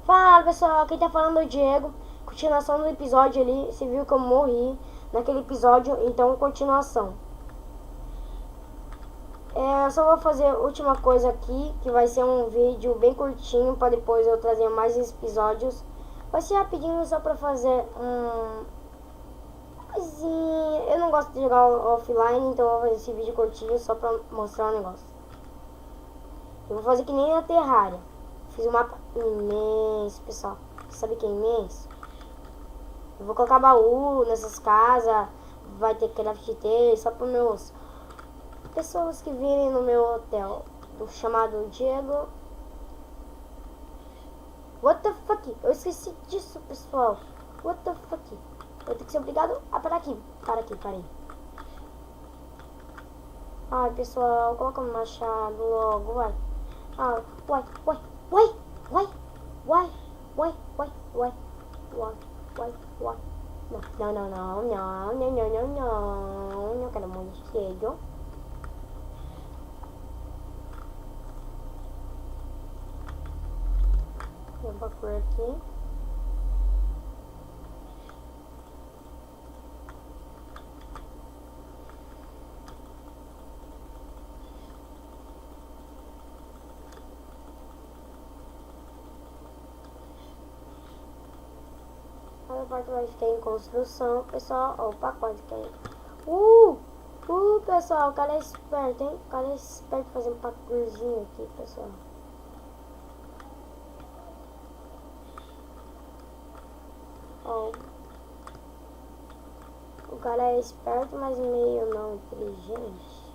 Fala pessoal, quem tá falando é o Diego. Continuação do episódio ali. Você viu que eu morri naquele episódio, então continuação. Eu só vou fazer a última coisa aqui, que vai ser um vídeo bem curtinho para depois eu trazer mais episódios. Vai ser rapidinho só pra fazer Mas eu não gosto de jogar offline, então eu vou fazer esse vídeo curtinho só pra mostrar um negócio. Eu vou fazer que nem na Terraria. Fiz um mapa imenso, pessoal. Sabe que é imenso? Eu vou colocar baú nessas casas. Vai ter craft table só para meus pessoas que virem no meu hotel. Do chamado Diego. What the fuck? Eu esqueci disso, pessoal. What the fuck? Eu tenho que ser obrigado a parar aqui. Parei. Ai, pessoal, coloca um machado logo, vai. Ah, uai. Não quero muito cedo. Vou por aqui. A parte vai ficar em construção, pessoal. Opa, quase caiu. Pessoal, o cara é esperto, hein? O cara é esperto fazendo parkourzinho aqui, pessoal. Ó, o cara é esperto, mas meio não inteligente.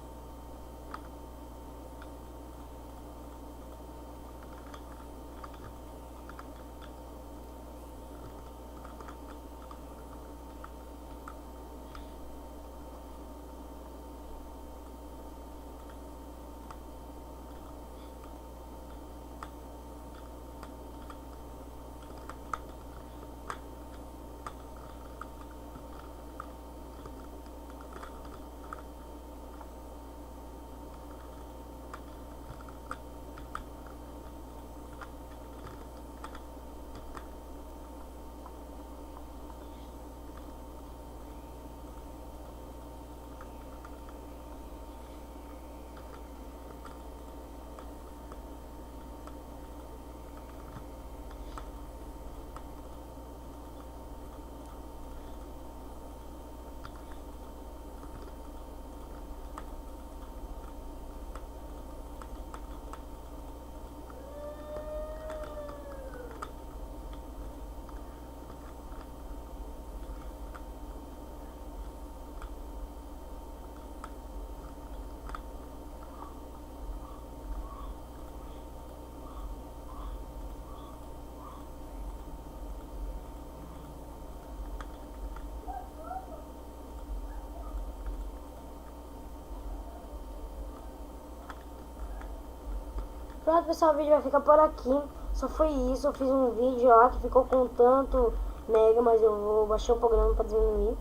Pronto, pessoal, o vídeo vai ficar por aqui. Só foi isso, eu fiz um vídeo lá que ficou com tanto mega, mas eu vou baixar o programa pra diminuir.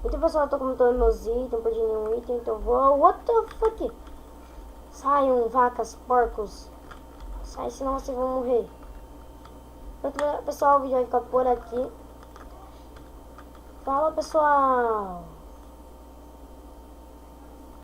Então, pessoal, eu tô comentando meus itens, não perdi nenhum item, então eu vou... What the fuck? Saiam, vacas, porcos. Sai, senão vocês vão morrer. Pronto, pessoal, o vídeo vai ficar por aqui. Fala, pessoal!